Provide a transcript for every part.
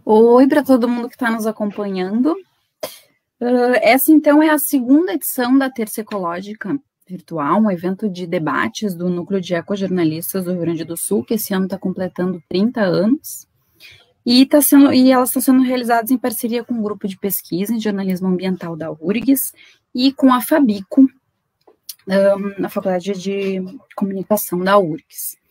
Oi para todo mundo que está nos acompanhando. Essa, então, é a segunda edição da Terça Ecológica Virtual, um evento de debates do Núcleo de Ecojornalistas do Rio Grande do Sul, que esse ano está completando 30 anos. E elas estão sendo realizadas em parceria com um grupo de pesquisa em jornalismo ambiental da URGS e com a Fabico, na Faculdade de Comunicação da URGS.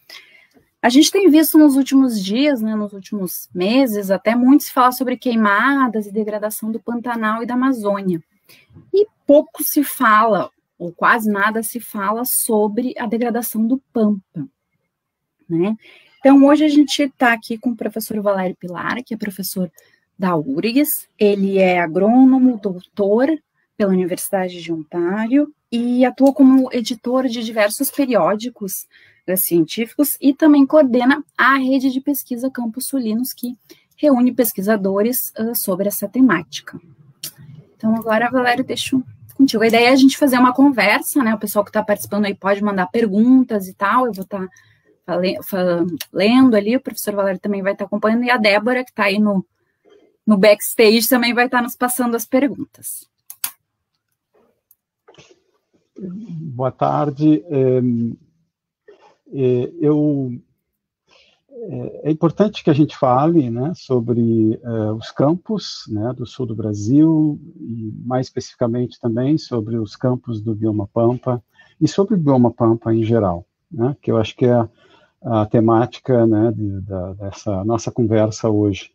A gente tem visto nos últimos dias, nos últimos meses, até muito se falar sobre queimadas e degradação do Pantanal e da Amazônia. E pouco se fala, ou quase nada se fala, sobre a degradação do Pampa, né? Então, hoje a gente está aqui com o professor Valério Pilar, que é professor da URGS. Ele é agrônomo, doutor pela Universidade de Ontário e atua como editor de diversos periódicos científicos e também coordena a rede de pesquisa Campos Sulinos, que reúne pesquisadores sobre essa temática. Então, agora, Valério, deixo contigo. A ideia é a gente fazer uma conversa, né? O pessoal que está participando aí pode mandar perguntas e tal, eu vou estar lendo ali, o professor Valério também vai estar acompanhando, e a Débora, que está aí no backstage, também vai estar nos passando as perguntas. Boa tarde. É importante que a gente fale, né, sobre os campos, né, do sul do Brasil, e mais especificamente também sobre os campos do bioma Pampa, e sobre o bioma Pampa em geral, né, que eu acho que é a temática, né, dessa nossa conversa hoje.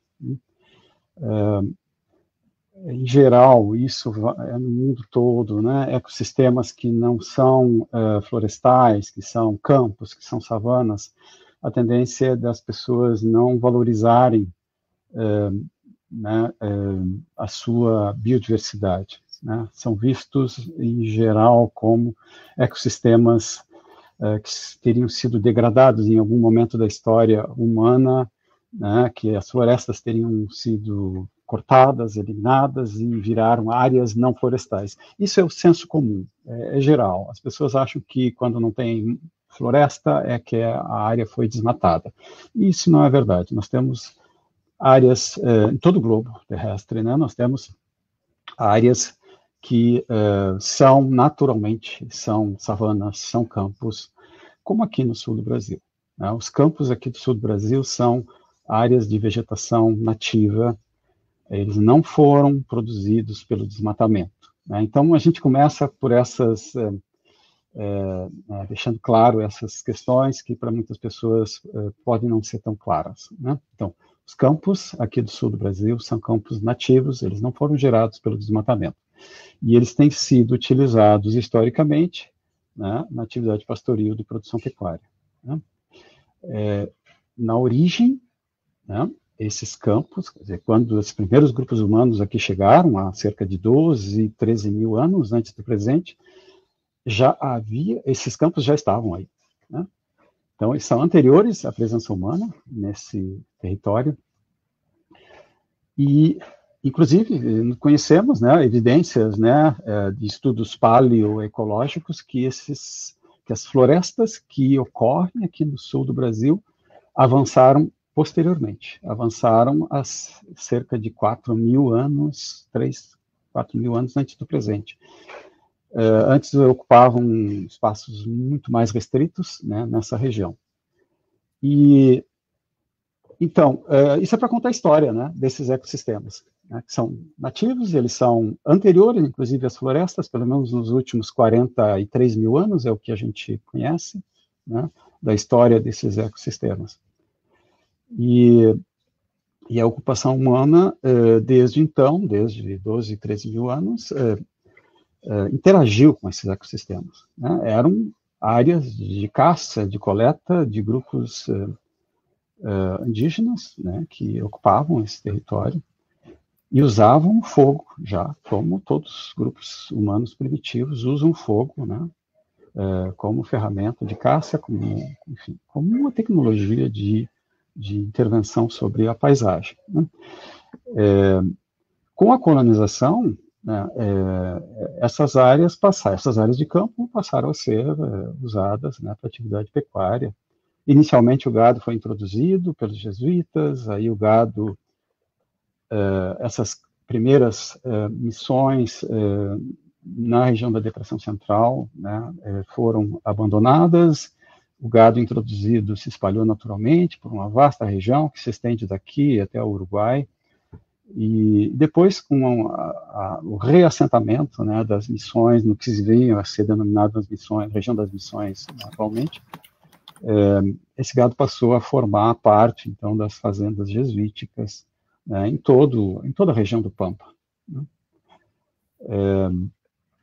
Em geral, isso é no mundo todo, né, ecossistemas que não são florestais, que são campos, que são savanas, a tendência é das pessoas não valorizarem né, a sua biodiversidade, né, são vistos, em geral, como ecossistemas que teriam sido degradados em algum momento da história humana, né, que as florestas teriam sido cortadas, eliminadas e viraram áreas não florestais. Isso é o senso comum, é geral. As pessoas acham que quando não tem floresta é que a área foi desmatada. E isso não é verdade. Nós temos áreas em todo o globo terrestre, né? Nós temos áreas que são naturalmente, são savanas, são campos, como aqui no sul do Brasil, né? Os campos aqui do sul do Brasil são áreas de vegetação nativa, eles não foram produzidos pelo desmatamento, né? Então, a gente começa por essas, deixando claro essas questões que para muitas pessoas podem não ser tão claras, né? Então, os campos aqui do sul do Brasil são campos nativos, eles não foram gerados pelo desmatamento. E eles têm sido utilizados historicamente, né, na atividade pastoril de produção pecuária, né? Na origem, né, esses campos, quer dizer, quando os primeiros grupos humanos aqui chegaram, há cerca de 12, 13 mil anos antes do presente, já havia, esses campos já estavam aí, né? Então, eles são anteriores à presença humana nesse território, e, inclusive, conhecemos, né, evidências, né, de estudos paleoecológicos que as florestas que ocorrem aqui no sul do Brasil avançaram posteriormente, avançaram a cerca de 4 mil anos, 4 mil anos antes do presente. Antes ocupavam espaços muito mais restritos, né, nessa região. E, então, isso é para contar a história, né, desses ecossistemas, né, que são nativos, eles são anteriores, inclusive, às florestas, pelo menos nos últimos 43 mil anos, é o que a gente conhece, né, da história desses ecossistemas. E a ocupação humana, desde então, desde 12, 13 mil anos, interagiu com esses ecossistemas, né? Eram áreas de caça, de coleta de grupos indígenas, né, que ocupavam esse território e usavam o fogo, já como todos os grupos humanos primitivos usam fogo, né, como ferramenta de caça, enfim, como uma tecnologia de intervenção sobre a paisagem, né? Com a colonização, né, essas áreas de campo passaram a ser usadas, né, para atividade pecuária. Inicialmente o gado foi introduzido pelos jesuítas, aí o gado essas primeiras missões na região da Depressão Central, né, foram abandonadas, o gado introduzido se espalhou naturalmente por uma vasta região que se estende daqui até o Uruguai, e depois, com o reassentamento, né, das missões, no que se veio a ser denominado as missões, região das missões atualmente, esse gado passou a formar parte, então, das fazendas jesuíticas, né, em toda a região do Pampa, né.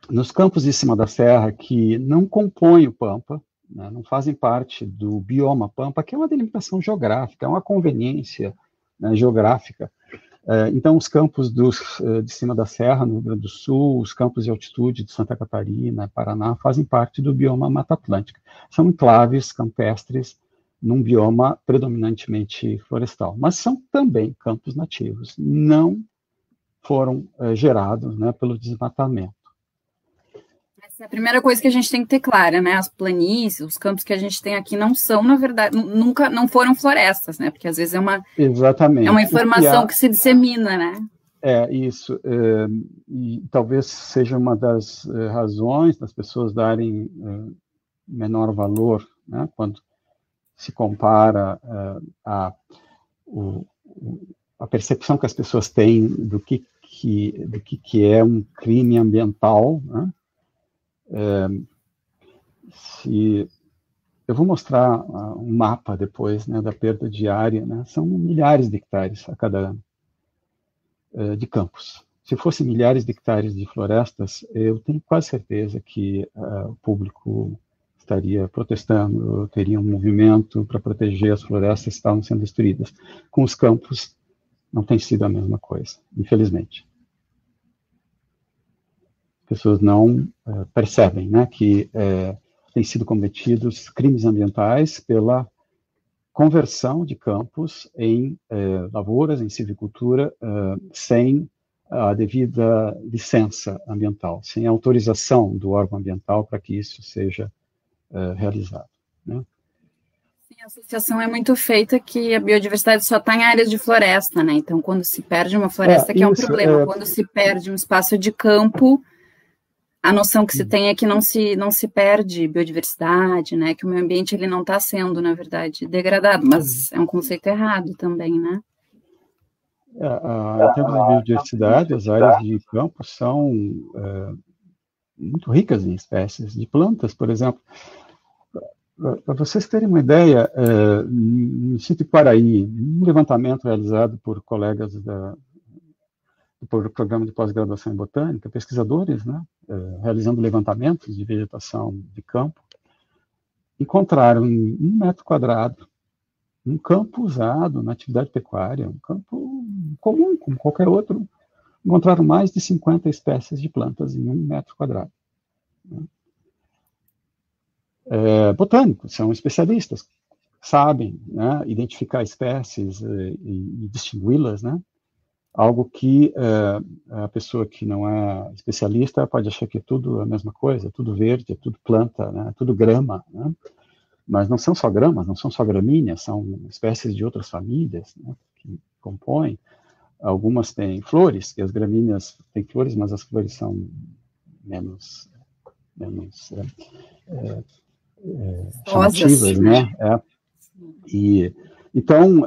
Nos campos de cima da serra, que não compõem o Pampa, né, não fazem parte do bioma Pampa, que é uma delimitação geográfica, é uma conveniência, né, geográfica. Então, os campos de cima da serra, no Rio Grande do Sul, os campos de altitude de Santa Catarina, Paraná, fazem parte do bioma Mata Atlântica. São enclaves campestres num bioma predominantemente florestal, mas são também campos nativos, não foram gerados, né, pelo desmatamento. Essa é a primeira coisa que a gente tem que ter clara, né? As planícies, os campos que a gente tem aqui não são, na verdade, nunca não foram florestas, né? Porque às vezes Exatamente. É uma informação que se dissemina, né? Isso. E talvez seja uma das razões das pessoas darem menor valor, né? Quando se compara a percepção que as pessoas têm do que é um crime ambiental, né? Eu vou mostrar um mapa depois, né, da perda de área, né? São milhares de hectares a cada ano de campos. Se fossem milhares de hectares de florestas, eu tenho quase certeza que o público estaria protestando, teria um movimento para proteger as florestas que estavam sendo destruídas. Com os campos, não tem sido a mesma coisa, infelizmente. As pessoas não percebem, né, que têm sido cometidos crimes ambientais pela conversão de campos em lavouras, em silvicultura, sem a devida licença ambiental, sem autorização do órgão ambiental para que isso seja realizado, né? Sim, a associação é muito feita que a biodiversidade só está em áreas de floresta, né? Então, quando se perde uma floresta, que é um problema. Quando se perde um espaço de campo, a noção que se tem é que não se perde biodiversidade, né? Que o meio ambiente ele não está sendo, na verdade, degradado, mas é um conceito errado também, né? Em termos de biodiversidade, as áreas de campo são muito ricas em espécies de plantas, por exemplo. Para vocês terem uma ideia, no sítio Quaraí, um levantamento realizado por colegas do programa de pós-graduação em botânica, pesquisadores, né, realizando levantamentos de vegetação de campo, encontraram 1 metro quadrado, um campo usado na atividade pecuária, um campo comum, como qualquer outro, encontraram mais de 50 espécies de plantas em 1 metro quadrado. Botânicos, são especialistas, sabem, né, identificar espécies e distingui-las, né? Algo que a pessoa que não é especialista pode achar que é tudo a mesma coisa, é tudo verde, é tudo planta, né, é tudo grama, né? Mas não são só gramas, não são só gramíneas, são espécies de outras famílias, né, que compõem. Algumas têm flores, que as gramíneas têm flores, mas as flores são menos chamativas, né? Então,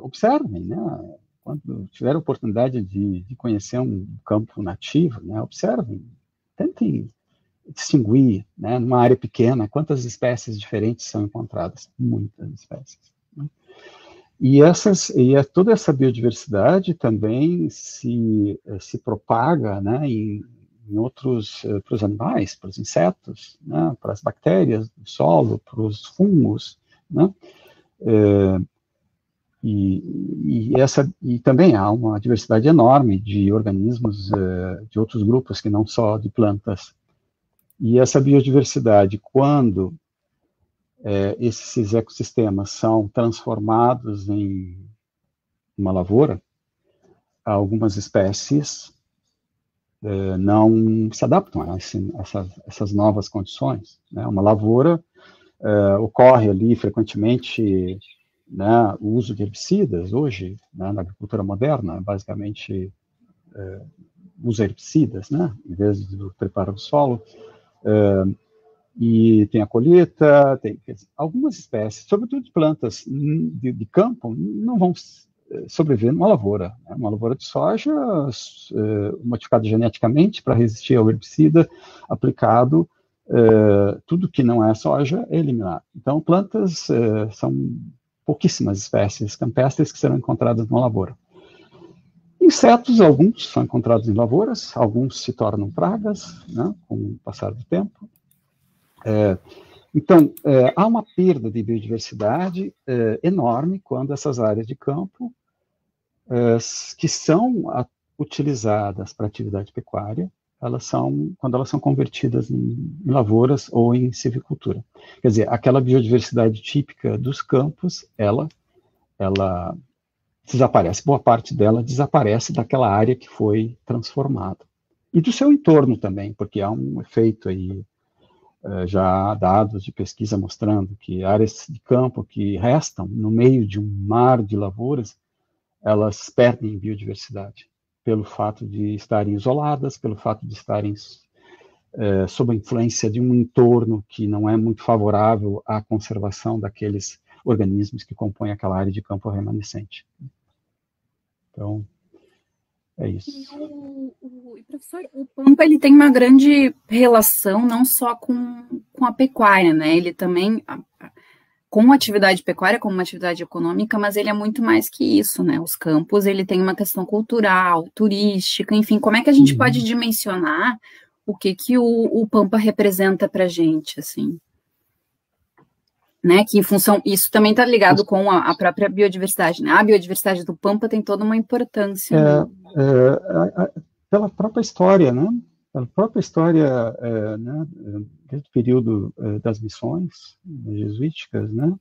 observem, né? Quando tiver a oportunidade de conhecer um campo nativo, né? Observem, tentem distinguir, né? Numa área pequena, quantas espécies diferentes são encontradas. Muitas espécies, né? E toda essa biodiversidade também se propaga, né, em outros, para os animais, para os insetos, né, para as bactérias do solo, para os fungos, né, e também há uma diversidade enorme de organismos de outros grupos que não só de plantas. E essa biodiversidade, quando esses ecossistemas são transformados em uma lavoura, algumas espécies não se adaptam a essas novas condições, né? Uma lavoura ocorre ali frequentemente né, o uso de herbicidas hoje, né, na agricultura moderna, basicamente usa herbicidas, né, em vez do preparo do solo, e tem a colheita, tem algumas espécies, sobretudo de plantas de campo, não vão sobreviver numa lavoura. Né? Uma lavoura de soja modificada geneticamente para resistir ao herbicida aplicado, tudo que não é soja é eliminado. Então, plantas são pouquíssimas espécies campestres que serão encontradas numa lavoura. Insetos, alguns são encontrados em lavouras, alguns se tornam pragas, né, com o passar do tempo. Então, há uma perda de biodiversidade enorme quando essas áreas de campo, que são utilizadas para atividade pecuária, quando elas são convertidas em lavouras ou em silvicultura. Quer dizer, aquela biodiversidade típica dos campos, ela desaparece, boa parte dela desaparece daquela área que foi transformada. E do seu entorno também, porque há um efeito aí, já há dados de pesquisa mostrando que áreas de campo que restam no meio de um mar de lavouras, elas perdem biodiversidade, pelo fato de estarem isoladas, pelo fato de estarem sob a influência de um entorno que não é muito favorável à conservação daqueles organismos que compõem aquela área de campo remanescente. Então, é isso. E professor, o Pampa ele tem uma grande relação não só com a pecuária, né? Ele também com a atividade pecuária, como uma atividade econômica, mas ele é muito mais que isso, né? Os campos, ele tem uma questão cultural, turística, enfim, como é que a gente pode dimensionar o que o Pampa representa para a gente, assim? Né, que em função, isso também está ligado com a própria biodiversidade, né? A biodiversidade do Pampa tem toda uma importância. Pela própria história, né? Pela própria história, né? Desde o período das missões jesuíticas, né?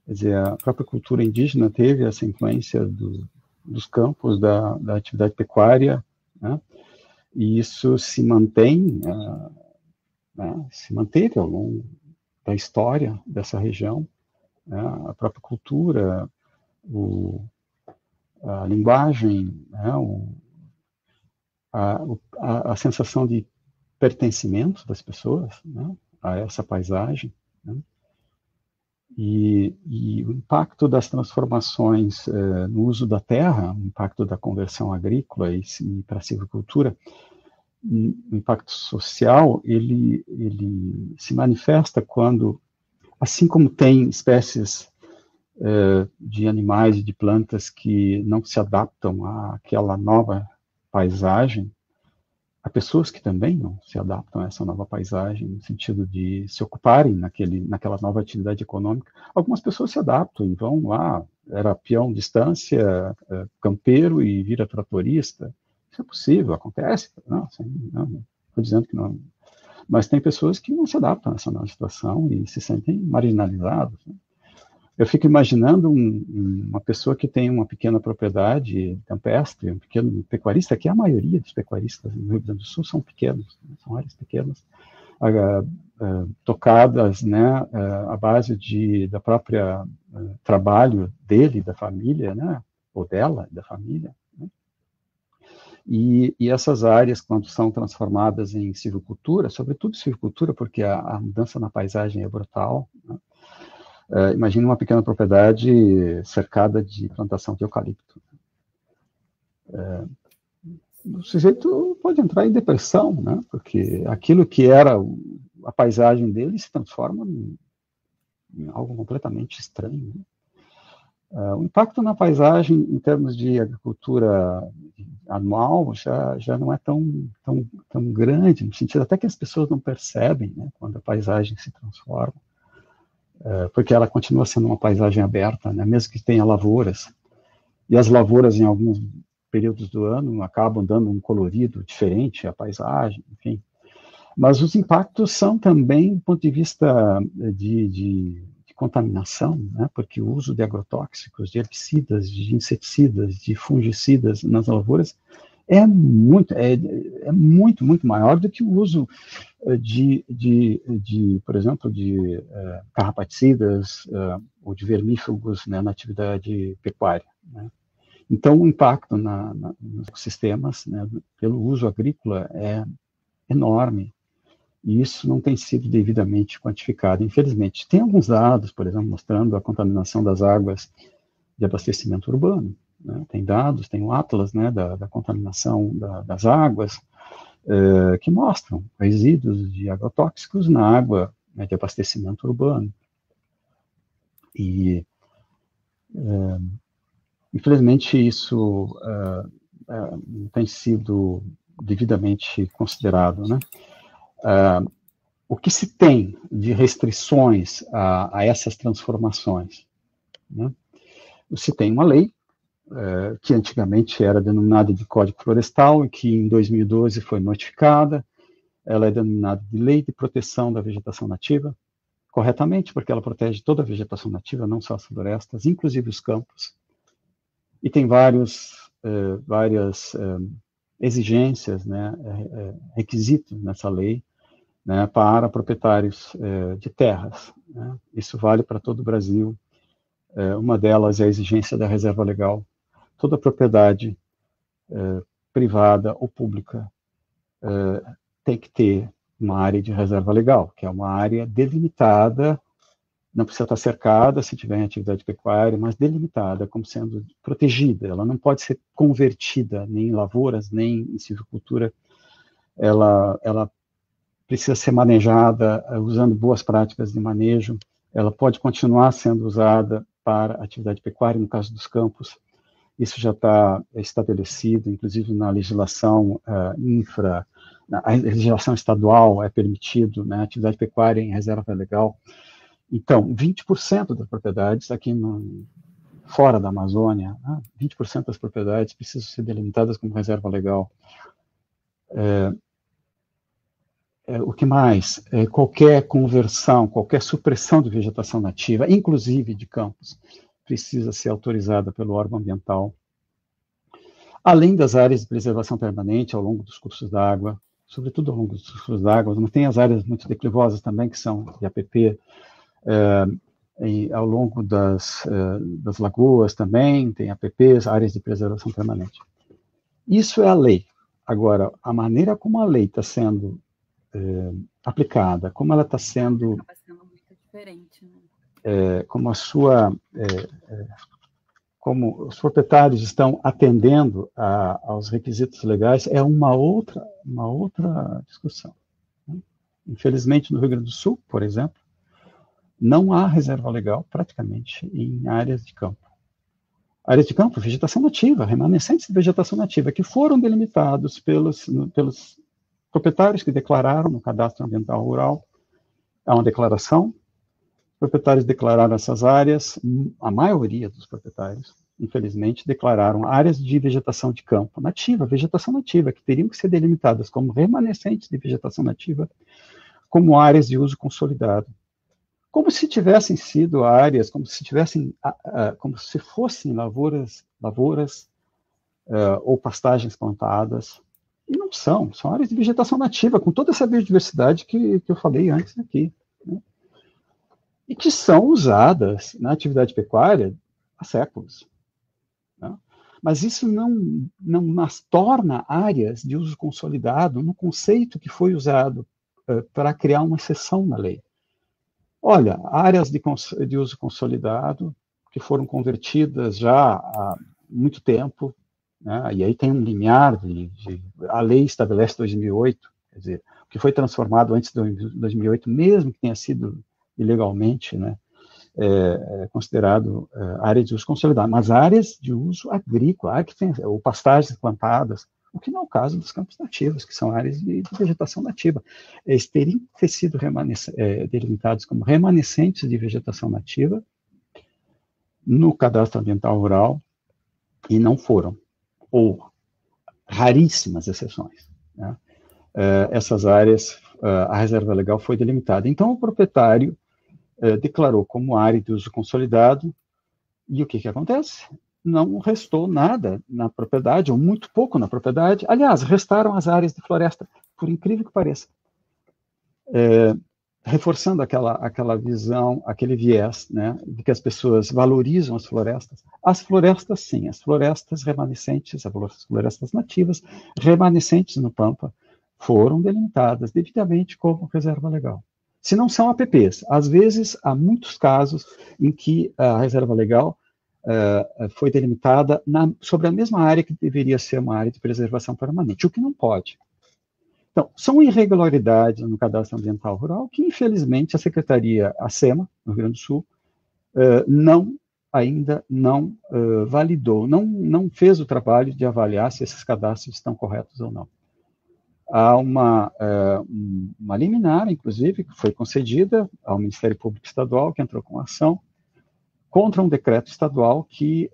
Quer dizer, a própria cultura indígena teve essa influência dos campos, da atividade pecuária, né? E isso se mantém, né? Se manteve ao longo da história dessa região, né, a própria cultura, a linguagem, né, a sensação de pertencimento das pessoas, né, a essa paisagem, né, e o impacto das transformações no uso da terra, o impacto da conversão agrícola e para a silvicultura, o impacto social, ele se manifesta quando, assim como tem espécies de animais e de plantas que não se adaptam àquela nova paisagem, há pessoas que também não se adaptam a essa nova paisagem, no sentido de se ocuparem naquela nova atividade econômica. Algumas pessoas se adaptam e vão lá, era peão de estância, campeiro e vira tratorista. Isso é possível, acontece. Não estou dizendo que não. Mas tem pessoas que não se adaptam a essa nova situação e se sentem marginalizados. Né? Eu fico imaginando uma pessoa que tem uma pequena propriedade campestre, um pequeno pecuarista, que a maioria dos pecuaristas no Rio Grande do Sul são pequenos, né? São áreas pequenas, tocadas, né, à base da própria trabalho dele, da família, né, ou dela, da família. E essas áreas, quando são transformadas em silvicultura, sobretudo silvicultura, porque a mudança na paisagem é brutal, né? Imagine uma pequena propriedade cercada de plantação de eucalipto. O sujeito pode entrar em depressão, né? Porque aquilo que era a paisagem dele se transforma em algo completamente estranho. Né? O impacto na paisagem, em termos de agricultura anual, já não é tão grande, no sentido até que as pessoas não percebem, né, quando a paisagem se transforma, porque ela continua sendo uma paisagem aberta, né, mesmo que tenha lavouras, e as lavouras, em alguns períodos do ano, acabam dando um colorido diferente à paisagem, enfim. Mas os impactos são também, do ponto de vista de contaminação, né, porque o uso de agrotóxicos, de herbicidas, de inseticidas, de fungicidas nas lavouras é muito maior do que o uso por exemplo, de carrapaticidas ou de vermífugos, né, na atividade pecuária, né. Então, o impacto nos ecossistemas, né, pelo uso agrícola é enorme, e isso não tem sido devidamente quantificado, infelizmente. Tem alguns dados, por exemplo, mostrando a contaminação das águas de abastecimento urbano, né. Tem dados, tem o Atlas, né, da contaminação das águas, que mostram resíduos de agrotóxicos na água, né, de abastecimento urbano. E, infelizmente, isso não tem sido devidamente considerado, né? O que se tem de restrições a essas transformações, né? Se tem uma lei, que antigamente era denominada de Código Florestal, e que em 2012 foi notificada. Ela é denominada de Lei de Proteção da Vegetação Nativa, corretamente, porque ela protege toda a vegetação nativa, não só as florestas, inclusive os campos. E tem várias exigências, né, requisitos nessa lei, né, para proprietários de terras, né. Isso vale para todo o Brasil. Uma delas é a exigência da reserva legal. Toda propriedade privada ou pública tem que ter uma área de reserva legal, que é uma área delimitada, não precisa estar cercada se tiver em atividade pecuária, mas delimitada como sendo protegida. Ela não pode ser convertida nem em lavouras, nem em silvicultura. Ela precisa ser manejada usando boas práticas de manejo. Ela pode continuar sendo usada para atividade pecuária, no caso dos campos. Isso já está estabelecido, inclusive na legislação a legislação estadual é permitido, né, atividade pecuária em reserva legal. Então, 20% das propriedades aqui fora da Amazônia, 20% das propriedades precisam ser delimitadas como reserva legal. O que mais? Qualquer conversão, qualquer supressão de vegetação nativa, inclusive de campos, precisa ser autorizada pelo órgão ambiental. Além das áreas de preservação permanente ao longo dos cursos d'água, sobretudo ao longo dos cursos d'água, mas tem as áreas muito declivosas também, que são de APP, ao longo das lagoas também, tem APPs, áreas de preservação permanente. Isso é a lei. Agora, a maneira como a lei está sendo aplicada, como ela está sendo... Acaba sendo muito diferente, né? Como os proprietários estão atendendo aos requisitos legais, é uma outra discussão, né? Infelizmente, no Rio Grande do Sul, por exemplo, não há reserva legal praticamente em áreas de campo. Áreas de campo, vegetação nativa, remanescentes de vegetação nativa, que foram delimitados pelos proprietários que declararam no Cadastro Ambiental Rural. Há uma declaração. Proprietários declararam essas áreas, a maioria dos proprietários, infelizmente, declararam áreas de vegetação de campo nativa, vegetação nativa, que teriam que ser delimitadas como remanescentes de vegetação nativa, como áreas de uso consolidado. Como se tivessem sido áreas, como se fossem lavouras ou pastagens plantadas, e não são áreas de vegetação nativa, com toda essa biodiversidade que eu falei antes aqui, né? E que são usadas na atividade pecuária há séculos, né? Mas isso não as torna áreas de uso consolidado no conceito que foi usado para criar uma exceção na lei. Olha, áreas de uso consolidado que foram convertidas já há muito tempo, né? E aí tem um limiar a lei estabelece 2008, quer dizer, o que foi transformado antes de 2008, mesmo que tenha sido ilegalmente, né, considerado área de uso consolidado, mas áreas de uso agrícola, área que tem, ou pastagens plantadas, o que não é o caso dos campos nativos, que são áreas de vegetação nativa. Eles teriam que ter sido delimitados como remanescentes de vegetação nativa no Cadastro Ambiental Rural e não foram, ou raríssimas exceções, né? Essas áreas, a reserva legal foi delimitada. Então, o proprietário declarou como área de uso consolidado, e o que acontece? Não restou nada na propriedade, ou muito pouco na propriedade. Aliás, restaram as áreas de floresta, por incrível que pareça. reforçando aquela visão, aquele viés, né, de que as pessoas valorizam as florestas. As florestas, sim, as florestas remanescentes, as florestas nativas remanescentes no Pampa foram delimitadas devidamente como reserva legal. Se não são APPs, às vezes há muitos casos em que a reserva legal foi delimitada sobre a mesma área que deveria ser uma área de preservação permanente, o que não pode. Então, são irregularidades no cadastro ambiental rural que, infelizmente, a Secretaria, a SEMA, no Rio Grande do Sul, ainda não validou, não fez o trabalho de avaliar se esses cadastros estão corretos ou não. Há uma liminar, inclusive, que foi concedida ao Ministério Público Estadual, que entrou com ação, contra um decreto estadual que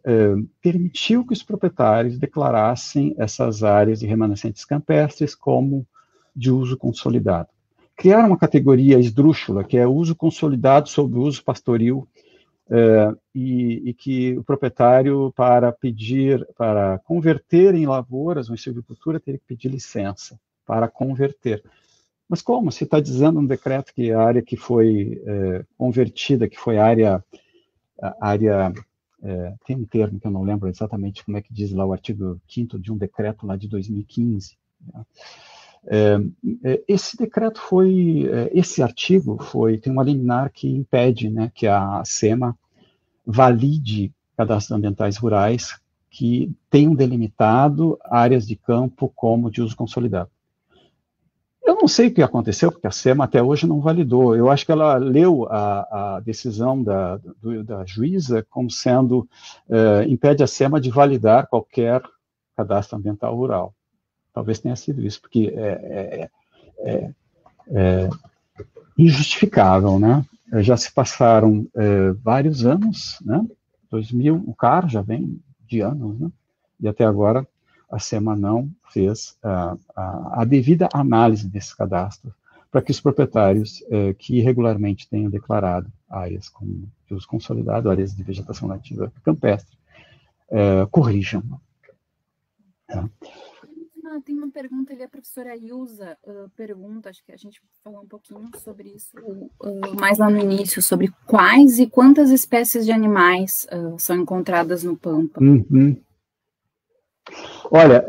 permitiu que os proprietários declarassem essas áreas de remanescentes campestres como de uso consolidado. Criaram uma categoria esdrúxula, que é uso consolidado sobre o uso pastoril, e que o proprietário, para converter em lavouras ou em silvicultura, teria que pedir licença para converter. Mas como? Se está dizendo um decreto que a área que foi convertida, que foi área tem um termo que eu não lembro exatamente como é que diz lá o artigo 5º de um decreto lá de 2015, né? Esse decreto esse artigo tem uma liminar que impede, né, que a SEMA valide cadastros ambientais rurais que tenham delimitado áreas de campo como de uso consolidado. Eu não sei o que aconteceu, porque a SEMA até hoje não validou. Eu acho que ela leu a decisão da juíza como sendo, impede a SEMA de validar qualquer cadastro ambiental rural. Talvez tenha sido isso, porque é injustificável, né? Já se passaram vários anos, né? 2000, o CAR já vem de anos, né? E até agora a SEMA não fez a devida análise desse cadastro para que os proprietários que regularmente tenham declarado áreas de uso consolidado, áreas de vegetação nativa campestre, corrijam. Tá? Tem uma pergunta ali, a professora Ilza pergunta, acho que a gente falou um pouquinho sobre isso mais lá no início, sobre quais e quantas espécies de animais são encontradas no Pampa. Uhum. Olha,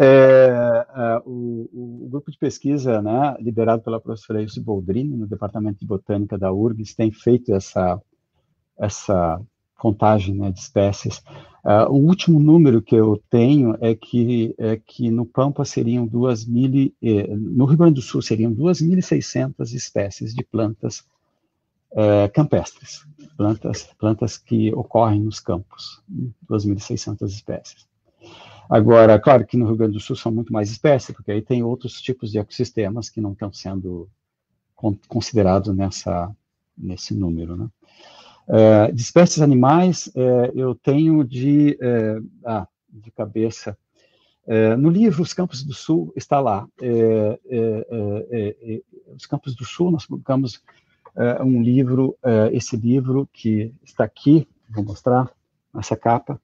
o grupo de pesquisa, né, liderado pela professora Ilse Boldrini, no Departamento de Botânica da URGS, tem feito essa contagem, né, de espécies. O último número que eu tenho é que no Pampa seriam no Rio Grande do Sul seriam 2.600 espécies de plantas campestres, plantas que ocorrem nos campos, 2.600 espécies. Agora, claro que no Rio Grande do Sul são muito mais espécies, porque aí tem outros tipos de ecossistemas que não estão sendo considerados nesse número, né? De espécies animais, eu tenho de cabeça. No livro Os Campos do Sul, está lá. Os Campos do Sul, nós publicamos um livro, esse livro que está aqui, vou mostrar, essa capa.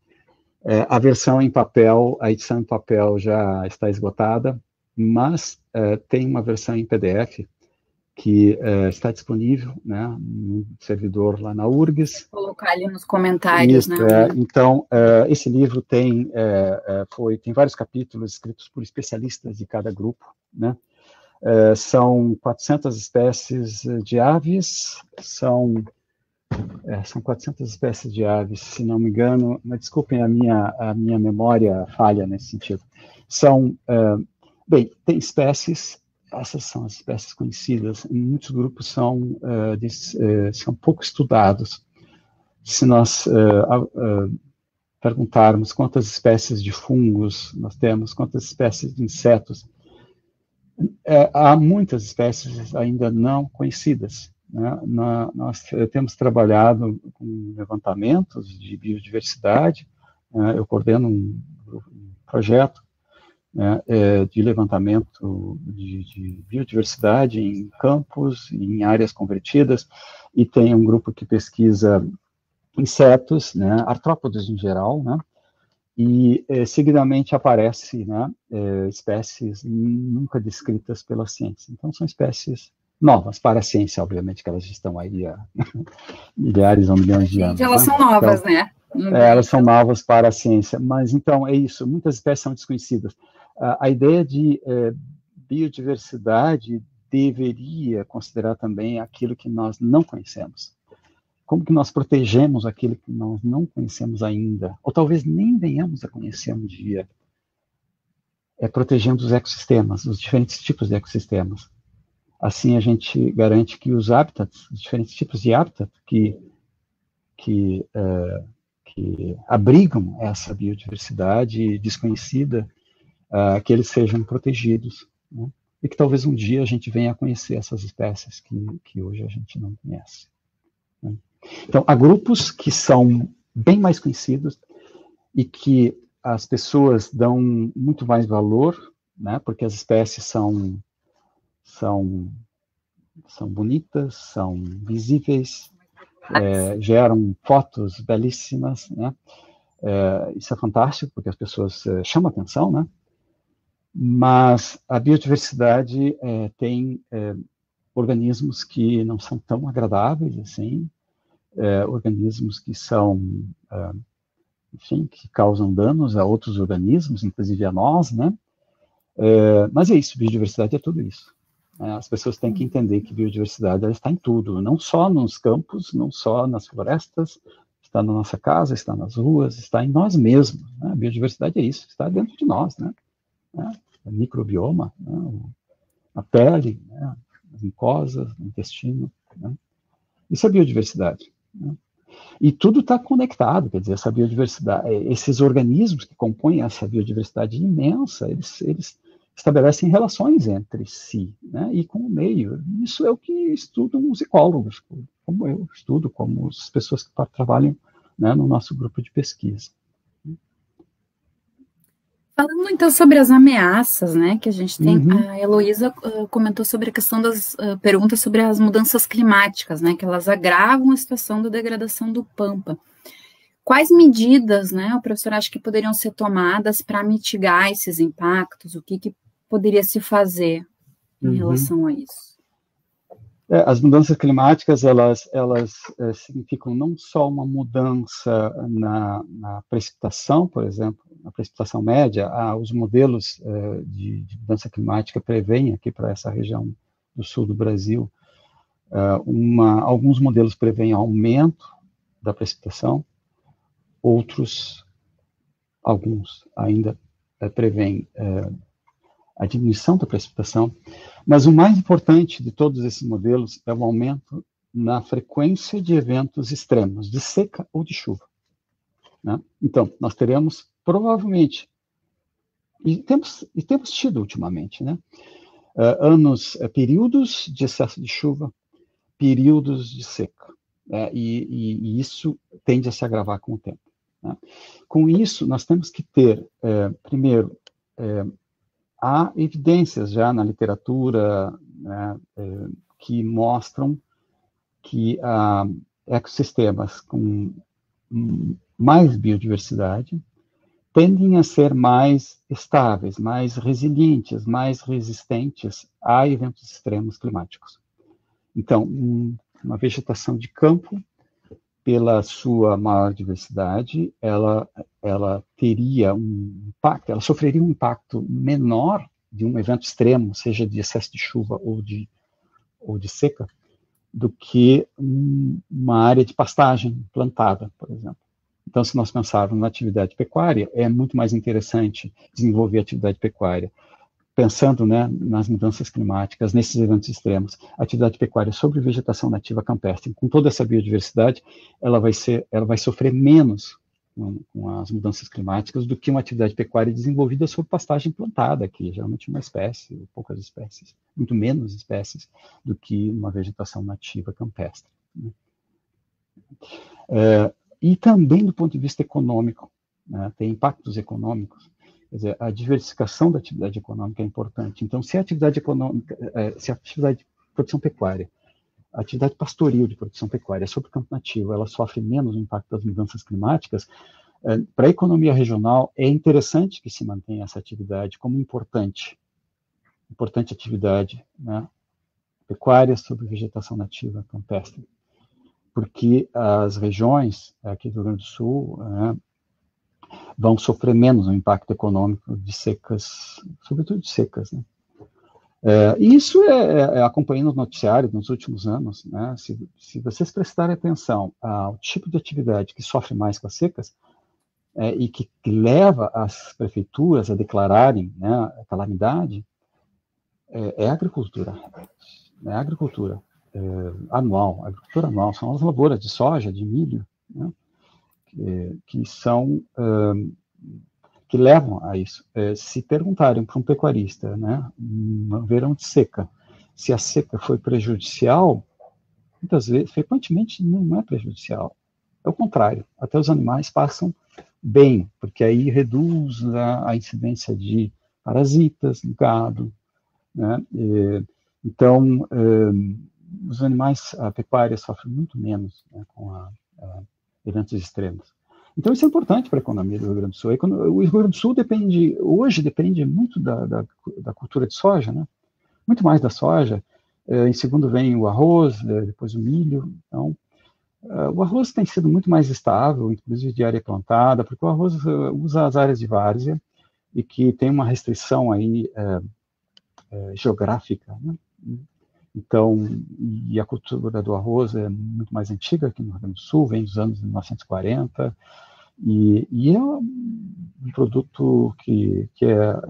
A versão em papel, a edição em papel já está esgotada, mas tem uma versão em PDF que está disponível, né, no servidor lá na URGS. Vou colocar ali nos comentários, isso, né? Então, esse livro tem vários capítulos escritos por especialistas de cada grupo, né? São 400 espécies de aves, são 400 espécies de aves, se não me engano, mas desculpem a minha memória falha nesse sentido. Tem espécies, essas são as espécies conhecidas, em muitos grupos são pouco estudados. Se nós perguntarmos quantas espécies de fungos nós temos, quantas espécies de insetos, há muitas espécies ainda não conhecidas, né? Nós temos trabalhado com levantamentos de biodiversidade, eu coordeno um projeto, né, de levantamento de biodiversidade em campos, em áreas convertidas, e tem um grupo que pesquisa insetos, né, artrópodes em geral, né, e seguidamente aparece, né, espécies nunca descritas pela ciência. Então, são espécies novas para a ciência, obviamente, que elas estão aí há milhares ou milhões de anos. Elas são novas, então, né? Elas são novas para a ciência, mas então é isso, muitas espécies são desconhecidas. A ideia de biodiversidade deveria considerar também aquilo que nós não conhecemos. Como que nós protegemos aquilo que nós não conhecemos ainda, ou talvez nem venhamos a conhecer um dia, protegendo os ecossistemas, os diferentes tipos de ecossistemas. Assim a gente garante que os hábitats, os diferentes tipos de hábitat que abrigam essa biodiversidade desconhecida, que eles sejam protegidos, né? E que talvez um dia a gente venha a conhecer essas espécies que hoje a gente não conhece, né? Então, há grupos que são bem mais conhecidos e que as pessoas dão muito mais valor, né? Porque as espécies são bonitas, são visíveis, geram fotos belíssimas, né? Isso é fantástico, porque as pessoas chamam a atenção, né? Mas a biodiversidade tem organismos que não são tão agradáveis assim, organismos que são, enfim, que causam danos a outros organismos, inclusive a nós, né? Mas é isso, biodiversidade é tudo isso. As pessoas têm que entender que biodiversidade ela está em tudo, não só nos campos, não só nas florestas, está na nossa casa, está nas ruas, está em nós mesmos, né? A biodiversidade é isso, está dentro de nós, né? O microbioma, né? A pele, né? As mucosas, o intestino, né? Isso é biodiversidade, né? E tudo está conectado, quer dizer, essa biodiversidade, esses organismos que compõem essa biodiversidade imensa, eles estabelecem relações entre si, né, e com o meio. Isso é o que estudam os ecólogos, como eu estudo, como as pessoas que trabalham, né, no nosso grupo de pesquisa. Falando então sobre as ameaças, né, que a gente tem, a Heloísa comentou sobre a questão das perguntas sobre as mudanças climáticas, né, que elas agravam a situação da degradação do Pampa. Quais medidas, né, o professor acha que poderiam ser tomadas para mitigar esses impactos? O que poderia se fazer em relação a isso? As mudanças climáticas, elas significam não só uma mudança na precipitação, por exemplo, na precipitação média. Os modelos de mudança climática prevêem aqui para essa região do sul do Brasil, alguns modelos prevêem aumento da precipitação, alguns ainda prevêem a diminuição da precipitação, mas o mais importante de todos esses modelos é o aumento na frequência de eventos extremos, de seca ou de chuva, né? Então, nós teremos, provavelmente, e temos tido ultimamente, né, períodos de excesso de chuva, períodos de seca, e isso tende a se agravar com o tempo, né? Com isso, nós temos que ter, primeiro, há evidências já na literatura, né, que mostram que ecossistemas com mais biodiversidade tendem a ser mais estáveis, mais resilientes, mais resistentes a eventos extremos climáticos. Então, uma vegetação de campo, pela sua maior diversidade, ela teria um impacto, ela sofreria um impacto menor de um evento extremo, seja de excesso de chuva ou de seca, do que uma área de pastagem plantada, por exemplo. Então, se nós pensarmos na atividade pecuária, é muito mais interessante desenvolver a atividade pecuária pensando, né, nas mudanças climáticas, nesses eventos extremos. A atividade pecuária sobre vegetação nativa campestre, com toda essa biodiversidade, ela vai sofrer menos com as mudanças climáticas do que uma atividade pecuária desenvolvida sobre pastagem plantada, que geralmente uma espécie, poucas espécies, muito menos espécies do que uma vegetação nativa campestre, né? E também do ponto de vista econômico, né, tem impactos econômicos. Quer dizer, a diversificação da atividade econômica é importante. Então, se a atividade econômica, se a atividade de produção pecuária, a atividade pastoril de produção pecuária sobre campo nativo, ela sofre menos o impacto das mudanças climáticas, para a economia regional é interessante que se mantenha essa atividade como importante atividade, né, pecuária sobre vegetação nativa campestre, porque as regiões aqui do Rio Grande do Sul vão sofrer menos o impacto econômico de secas, sobretudo de secas, né? E isso acompanhando o noticiário nos últimos anos, né? Se vocês prestarem atenção ao tipo de atividade que sofre mais com as secas, e que leva as prefeituras a declararem, né, a calamidade, é a agricultura. É a agricultura anual. A agricultura anual são as lavouras de soja, de milho, né, que são... que levam a isso. Se perguntarem para um pecuarista, né, no verão de seca, se a seca foi prejudicial, muitas vezes, frequentemente, não é prejudicial. É o contrário. Até os animais passam bem, porque aí reduz a incidência de parasitas no gado, né? Então, os animais, a pecuária sofre muito menos, né, com eventos extremos. Então, isso é importante para a economia do Rio Grande do Sul. O Rio Grande do Sul hoje depende muito da cultura de soja, né? Muito mais da soja. Em segundo vem o arroz, depois o milho. Então, o arroz tem sido muito mais estável, inclusive de área plantada, porque o arroz usa as áreas de várzea e que tem uma restrição aí geográfica, né? Então, e a cultura do arroz é muito mais antiga aqui no Rio Grande do Sul, vem dos anos 1940, e é um produto que é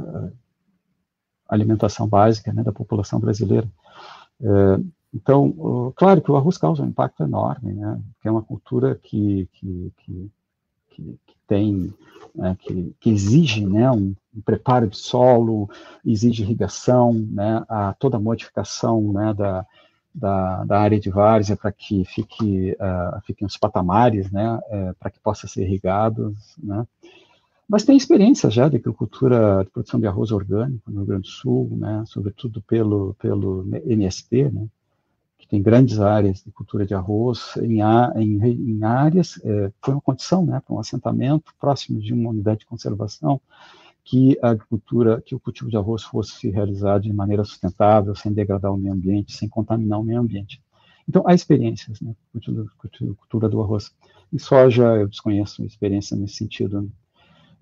alimentação básica, né, da população brasileira. Então, claro que o arroz causa um impacto enorme, né, que é uma cultura que tem, né, que exige, né, um preparo de solo, exige irrigação, né, toda a modificação, né, da área de várzea para que fiquem os patamares, né, para que possa ser irrigados, né. Mas tem experiência já de agricultura, de produção de arroz orgânico no Rio Grande do Sul, né, sobretudo pelo MST, né, que tem grandes áreas de cultura de arroz, em áreas, foi uma condição, né, para um assentamento próximo de uma unidade de conservação, que que o cultivo de arroz fosse realizado de maneira sustentável, sem degradar o meio ambiente, sem contaminar o meio ambiente. Então, há experiências, né, cultura do arroz. Em soja, eu desconheço experiência nesse sentido, né?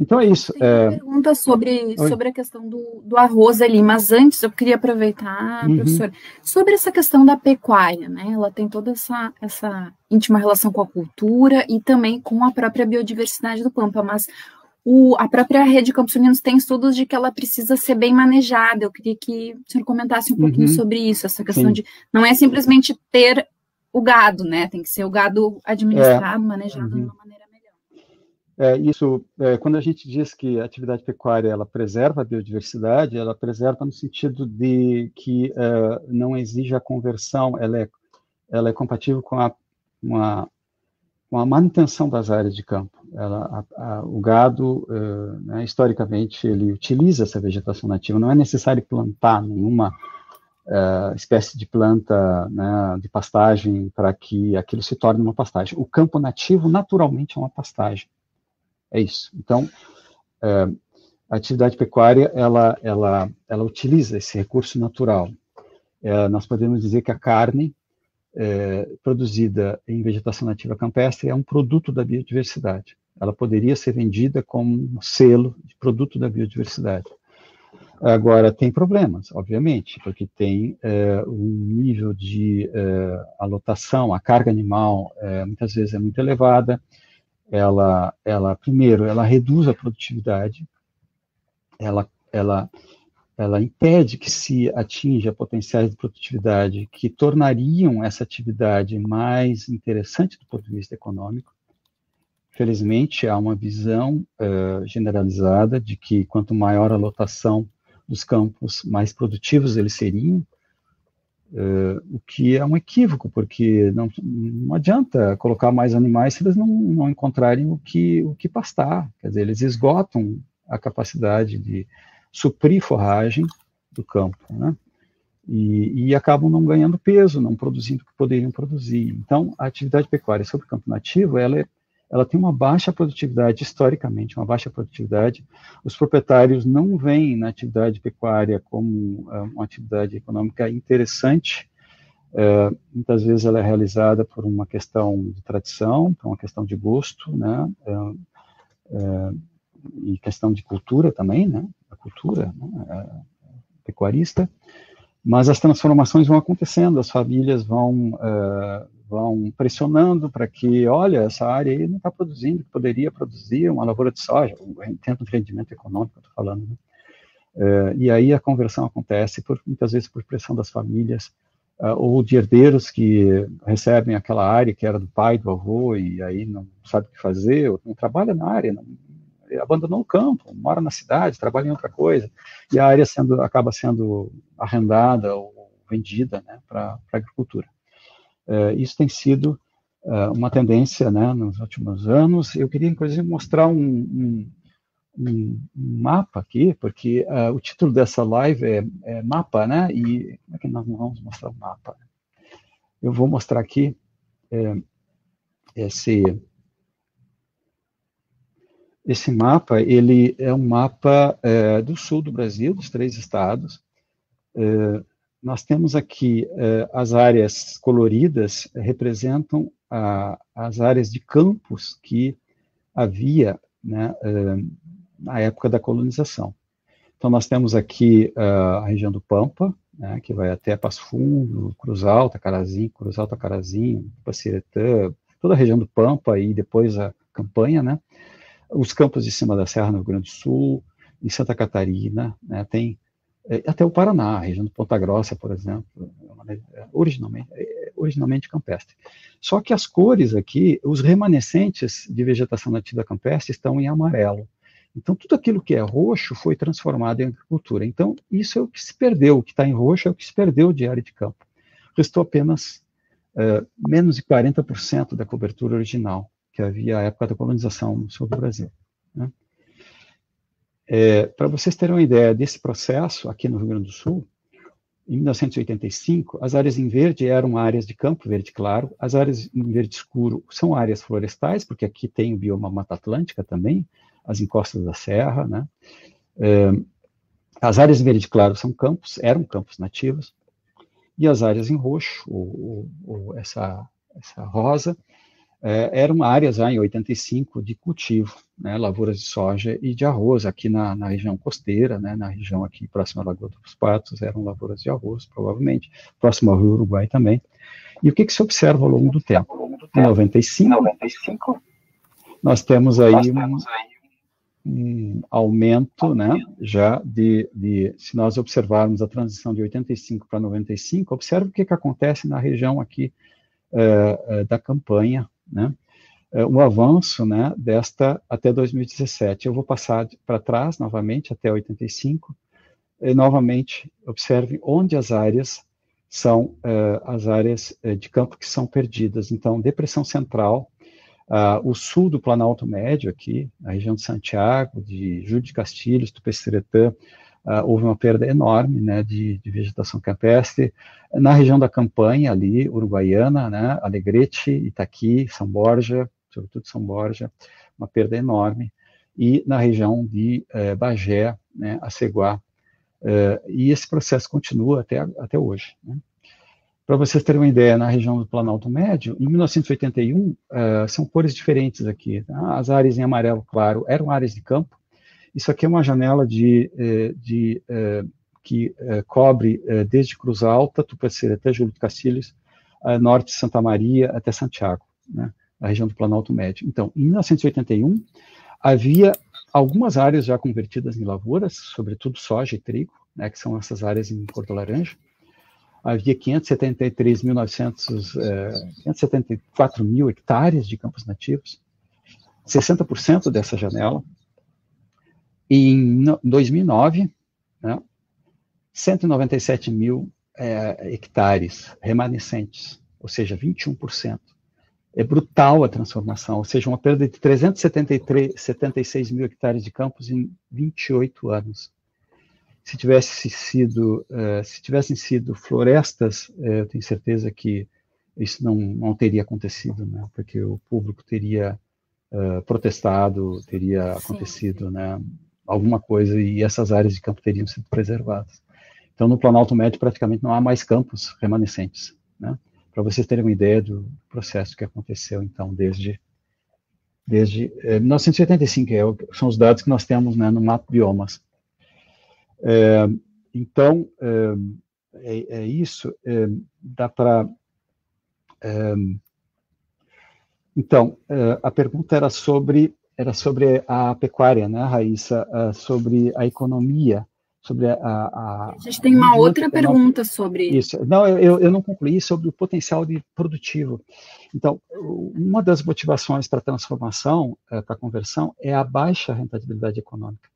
Então é isso. Tem uma pergunta sobre a questão do arroz ali, mas antes eu queria aproveitar, professor, sobre essa questão da pecuária, né? Ela tem toda essa íntima relação com a cultura e também com a própria biodiversidade do Pampa, mas a própria Rede Campos Unidos tem estudos de que ela precisa ser bem manejada. Eu queria que o senhor comentasse um pouquinho sobre isso, essa questão Sim. de não é simplesmente ter o gado, né? Tem que ser o gado administrado, manejado de uma maneira quando a gente diz que a atividade pecuária ela preserva a biodiversidade, ela preserva no sentido de que não exige a conversão, ela é compatível com a manutenção das áreas de campo. O gado, né, historicamente, ele utiliza essa vegetação nativa, não é necessário plantar nenhuma espécie de planta, né, de pastagem para que aquilo se torne uma pastagem. O campo nativo, naturalmente, é uma pastagem. É isso. Então, a atividade pecuária, ela utiliza esse recurso natural. Nós podemos dizer que a carne produzida em vegetação nativa campestre é um produto da biodiversidade. Ela poderia ser vendida como um selo de produto da biodiversidade. Agora, tem problemas, obviamente, porque tem um nível de alotação, a carga animal muitas vezes é muito elevada. Primeiro, ela reduz a produtividade, ela impede que se atinja potenciais de produtividade que tornariam essa atividade mais interessante do ponto de vista econômico. Felizmente, há uma visão generalizada de que quanto maior a lotação dos campos, mais produtivos eles seriam, o que é um equívoco, porque não adianta colocar mais animais se eles não encontrarem o que pastar. Quer dizer, eles esgotam a capacidade de suprir forragem do campo, né? E acabam não ganhando peso, não produzindo o que poderiam produzir. Então, a atividade pecuária sobre o campo nativo, ela tem uma baixa produtividade, historicamente, uma baixa produtividade. Os proprietários não veem na atividade pecuária como uma atividade econômica interessante, Muitas vezes ela é realizada por uma questão de tradição, por uma questão de gosto, né? E questão de cultura também, né? A cultura, né? Pecuarista. Mas as transformações vão acontecendo, as famílias vão pressionando para que, olha, essa área aí não está produzindo, poderia produzir uma lavoura de soja, em termos de rendimento econômico, eu estou falando, né? E aí a conversão acontece, muitas vezes por pressão das famílias, ou de herdeiros que recebem aquela área que era do pai, do avô, e aí não sabe o que fazer, ou não trabalha na área, abandonou o campo, mora na cidade, trabalha em outra coisa, e a área acaba sendo arrendada ou vendida, né, para a agricultura. Isso tem sido uma tendência, né, nos últimos anos. Eu queria, inclusive, mostrar um mapa aqui, porque o título dessa live é mapa, né, e como é que nós vamos mostrar o mapa? Eu vou mostrar aqui esse mapa. Ele é um mapa do sul do Brasil, dos 3 estados. Nós temos aqui as áreas coloridas, representam as áreas de campos que havia, né, na época da colonização. Então, nós temos aqui a região do Pampa, né, que vai até Passo Fundo, Cruz Alta, Carazinho, Paciretã, toda a região do Pampa e depois a Campanha, né? Os campos de cima da Serra no Rio Grande do Sul, em Santa Catarina, né, tem até o Paraná, a região do Ponta Grossa, por exemplo, originalmente campestre. Só que as cores aqui, os remanescentes de vegetação nativa campestre estão em amarelo. Então, tudo aquilo que é roxo foi transformado em agricultura. Então, isso é o que se perdeu, o que está em roxo é o que se perdeu de área de campo. Restou apenas menos de 40% da cobertura original que havia à época da colonização no sul do Brasil, né? Para vocês terem uma ideia desse processo, aqui no Rio Grande do Sul, em 1985, as áreas em verde eram áreas de campo, verde claro, as áreas em verde escuro são áreas florestais, porque aqui tem o bioma Mata Atlântica também, as encostas da serra, né? As áreas em verde claro eram campos nativos, e as áreas em roxo, ou essa rosa, eram áreas já em 85 de cultivo, né, lavouras de soja e de arroz, aqui na região costeira, né, na região aqui próxima à Lagoa dos Patos, eram lavouras de arroz, provavelmente, próximo ao Rio Uruguai também. E o que se observa ao longo do tempo? Em 95, nós temos aí um aumento, né, já se nós observarmos a transição de 85 para 95, observe o que acontece na região aqui da Campanha, né, o avanço, né, desta até 2017. Eu vou passar para trás novamente até 85, e novamente observe onde as áreas são as áreas de campo que são perdidas. Então, Depressão Central, o sul do Planalto Médio aqui, na região de Santiago, de Júlio de Castilhos, Tupéciretã, houve uma perda enorme, né, de vegetação campestre. Na região da Campanha, ali, Uruguaiana, né, Alegrete, Itaqui, São Borja, sobretudo São Borja, uma perda enorme. E na região de Bagé, né, Aceguá. E esse processo continua até hoje, né? Para vocês terem uma ideia, na região do Planalto Médio, em 1981, são cores diferentes aqui, tá? As áreas em amarelo claro eram áreas de campo. Isso aqui é uma janela que cobre desde Cruz Alta, Tupéciretã, Júlio de Castilhos, norte de Santa Maria até Santiago, né, a região do Planalto Médio. Então, em 1981, havia algumas áreas já convertidas em lavouras, sobretudo soja e trigo, né, que são essas áreas em cor de laranja. Havia 574 mil hectares de campos nativos, 60% dessa janela. E em 2009, né, 197 mil hectares remanescentes, ou seja, 21%. É brutal a transformação, ou seja, uma perda de 376 mil hectares de campos em 28 anos. Se tivessem sido florestas, eu tenho certeza que isso não teria acontecido, né, porque o público teria protestado, teria acontecido, né, alguma coisa, e essas áreas de campo teriam sido preservadas. Então, no Planalto Médio, praticamente não há mais campos remanescentes, né? Para vocês terem uma ideia do processo que aconteceu, então, desde 1985, são os dados que nós temos, né, no Mapa Biomas. Então, isso, dá para... Então, a pergunta era sobre a pecuária, né, Raíssa, sobre a economia, sobre a gente tem uma outra pergunta sobre isso. Não, eu não concluí sobre o potencial produtivo. Então, uma das motivações para a transformação, para a conversão, é a baixa rentabilidade econômica.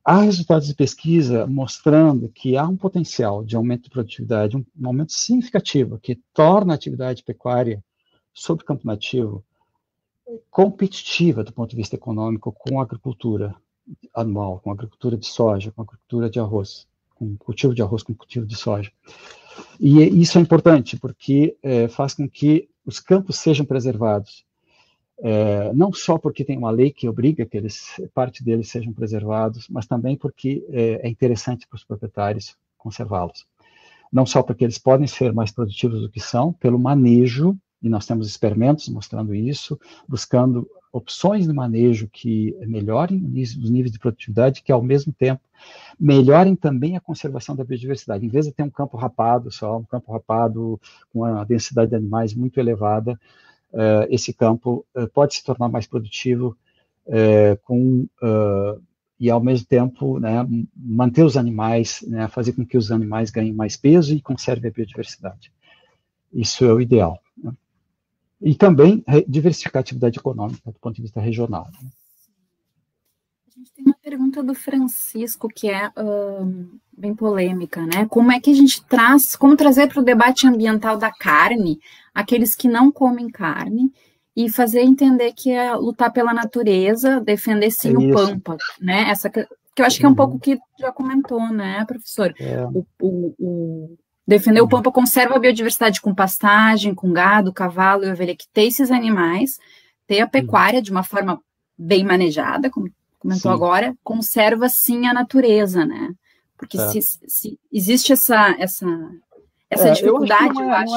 Há resultados de pesquisa mostrando que há um potencial de aumento de produtividade, um aumento significativo, que torna a atividade pecuária sob campo nativo competitiva do ponto de vista econômico com a agricultura anual, com a agricultura de soja, com a agricultura de arroz, com cultivo de arroz, com cultivo de soja. E isso é importante, porque faz com que os campos sejam preservados. Não só porque tem uma lei que obriga que parte deles sejam preservados, mas também porque é interessante para os proprietários conservá-los. Não só porque eles podem ser mais produtivos do que são, pelo manejo, e nós temos experimentos mostrando isso, buscando opções de manejo que melhorem os níveis de produtividade, que ao mesmo tempo melhorem também a conservação da biodiversidade. Em vez de ter um campo rapado só, um campo rapado com a densidade de animais muito elevada, esse campo pode se tornar mais produtivo e, ao mesmo tempo, né, manter os animais, né, fazer com que os animais ganhem mais peso e conserve a biodiversidade. Isso é o ideal, né? E também diversificar a atividade econômica do ponto de vista regional, né? A gente tem uma pergunta do Francisco que é bem polêmica, né? Como é que a gente como trazer para o debate ambiental da carne aqueles que não comem carne e fazer entender que é lutar pela natureza, defender sim o pampa, né? Que eu acho que é um pouco o que já comentou, né, professor? Defender o pampa conserva a biodiversidade com pastagem, com gado, cavalo e ovelha, que tem esses animais, ter a pecuária de uma forma bem manejada, como comentou agora, conserva sim a natureza, né? Porque se existe essa dificuldade, eu acho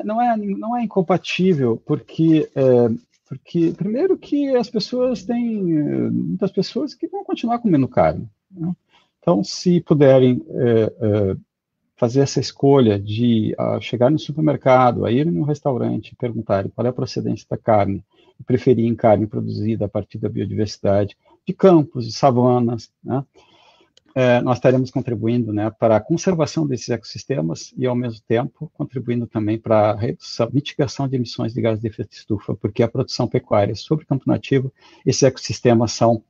não é incompatível, porque primeiro que as pessoas têm muitas pessoas que vão continuar comendo carne, né? Então, se puderem fazer essa escolha de chegar no supermercado, a ir num restaurante e perguntarem qual é a procedência da carne, e preferirem carne produzida a partir da biodiversidade de campos, de savanas, né? Nós estaremos contribuindo, né, para a conservação desses ecossistemas e, ao mesmo tempo, contribuindo também para a mitigação de emissões de gases de efeito de estufa, porque a produção pecuária sobre campo nativo, esses ecossistemas são,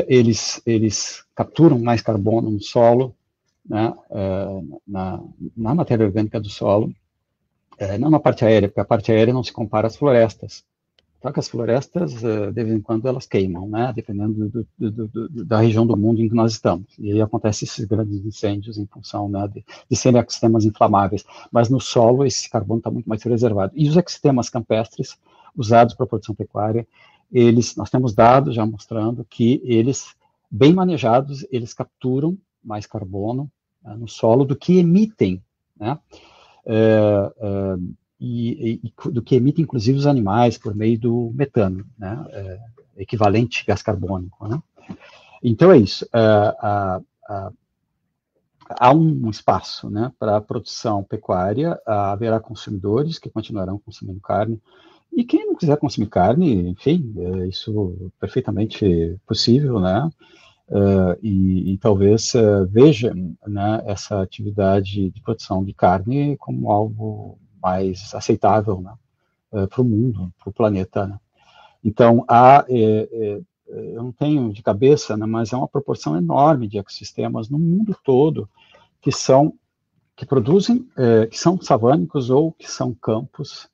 eles capturam mais carbono no solo, né, na matéria orgânica do solo, não na parte aérea, porque a parte aérea não se compara às florestas. Só que as florestas, de vez em quando, elas queimam, né, dependendo da região do mundo em que nós estamos. E aí acontecem esses grandes incêndios em função, né, de serem ecossistemas inflamáveis. Mas no solo, esse carbono está muito mais preservado. E os ecossistemas campestres, usados para a produção pecuária, nós temos dados já mostrando que eles, bem manejados, eles capturam mais carbono, né, no solo do que emitem, né? E do que emitem, inclusive, os animais por meio do metano, né, equivalente a gás carbônico, né? Então é isso. Há um espaço, né, para a produção pecuária, haverá consumidores que continuarão consumindo carne, e quem não quiser consumir carne, enfim, isso é perfeitamente possível, né? E talvez veja, né, essa atividade de produção de carne como algo mais aceitável, né, para o mundo, para o planeta, né? Então, eu não tenho de cabeça, né, mas é uma proporção enorme de ecossistemas no mundo todo que produzem, que são savânicos ou que são campos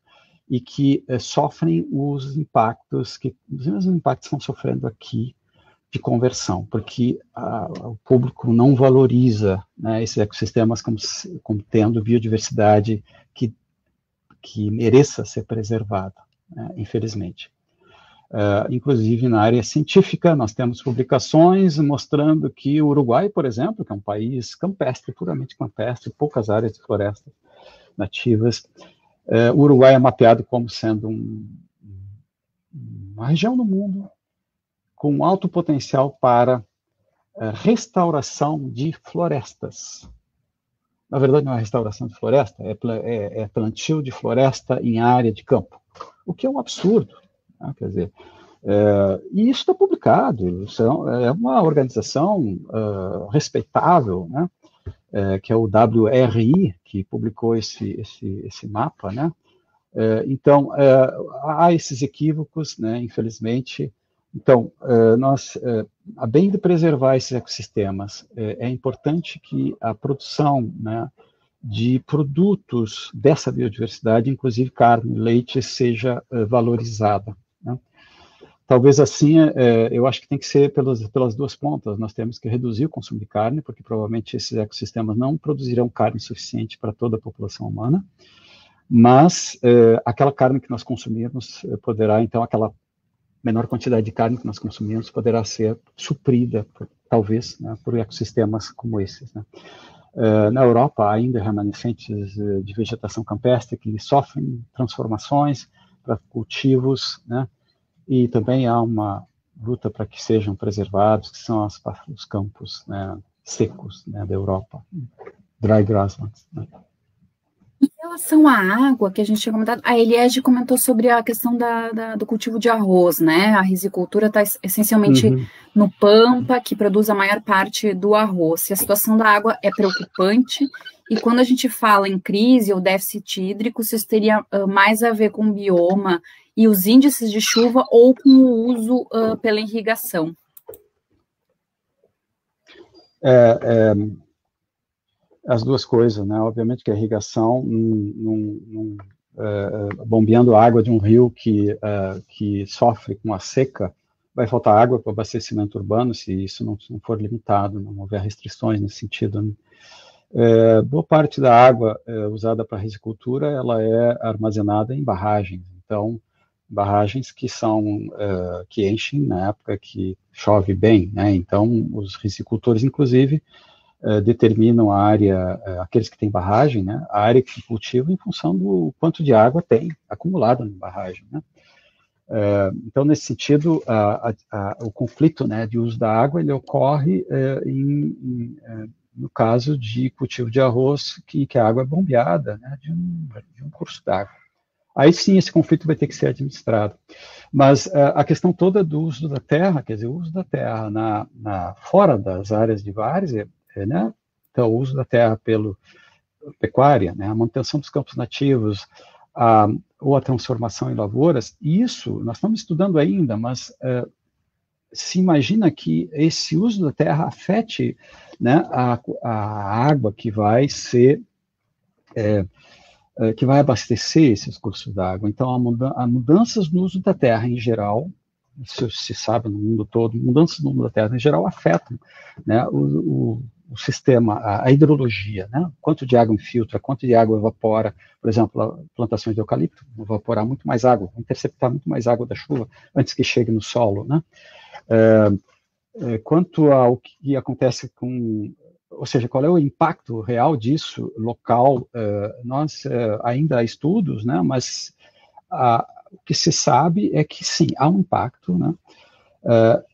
e que sofrem os impactos que os mesmos impactos estão sofrendo aqui de conversão, porque o público não valoriza, né, esses ecossistemas como tendo biodiversidade que mereça ser preservada, né, infelizmente. Inclusive na área científica, nós temos publicações mostrando que o Uruguai, por exemplo, que é um país campestre, puramente campestre, poucas áreas de floresta, nativas. O Uruguai é mapeado como sendo uma região no mundo com alto potencial para restauração de florestas. Na verdade, não é restauração de floresta, é plantio de floresta em área de campo, o que é um absurdo, né? Quer dizer, e isso está publicado, isso é uma organização respeitável, né? Que é o WRI, que publicou esse mapa, né? Então, há esses equívocos, né, infelizmente. Então, a bem de preservar esses ecossistemas, é importante que a produção, né, de produtos dessa biodiversidade, inclusive carne e leite, seja valorizada, né? Talvez assim, eu acho que tem que ser pelas duas pontas. Nós temos que reduzir o consumo de carne, porque provavelmente esses ecossistemas não produzirão carne suficiente para toda a população humana, mas aquela carne que nós consumimos poderá, então, aquela menor quantidade de carne que nós consumimos poderá ser suprida, talvez, né, por ecossistemas como esses, né? Na Europa, há ainda remanescentes de vegetação campestre que sofrem transformações para cultivos, né? E também há uma luta para que sejam preservados, que são os campos, né, secos, né, da Europa, dry grasslands, né? Em relação à água, que a gente tinha comentado, a Eliege comentou sobre a questão do cultivo de arroz, né? A risicultura está essencialmente no Pampa, que produz a maior parte do arroz. E a situação da água é preocupante. E quando a gente fala em crise ou déficit hídrico, isso teria mais a ver com o bioma e os índices de chuva ou com o uso pela irrigação? As duas coisas, né? Obviamente que a irrigação, bombeando a água de um rio que sofre com a seca, vai faltar água para o abastecimento urbano se isso não for limitado, não houver restrições nesse sentido, né? Boa parte da água usada para a risicultura, ela é armazenada em barragens. Então, barragens que enchem na época que chove bem, né? Então, os risicultores, inclusive, determinam a área, aqueles que têm barragem, né, a área que cultivam em função do quanto de água tem acumulada na barragem, né? Então, nesse sentido, o conflito, né, de uso da água, ele ocorre no caso de cultivo de arroz, que a água é bombeada, né, de um curso d'água. Aí sim, esse conflito vai ter que ser administrado. Mas a questão toda do uso da terra, quer dizer, o uso da terra fora das áreas de várzea, né? Então, o uso da terra pela pecuária, né? A manutenção dos campos nativos, ou a transformação em lavouras, isso nós estamos estudando ainda, mas se imagina que esse uso da terra afete, né, a água que vai abastecer esses cursos d'água. Então, há mudanças no uso da terra em geral, isso se sabe no mundo todo, mudanças no uso da terra em geral afetam, né, o sistema, a hidrologia, né? Quanto de água infiltra, quanto de água evapora. Por exemplo, plantações de eucalipto vão evaporar muito mais água, vão interceptar muito mais água da chuva antes que chegue no solo, né? Quanto ao que acontece ou seja, qual é o impacto real disso, local, nós ainda há estudos, né? Mas o que se sabe é que sim, há um impacto, né?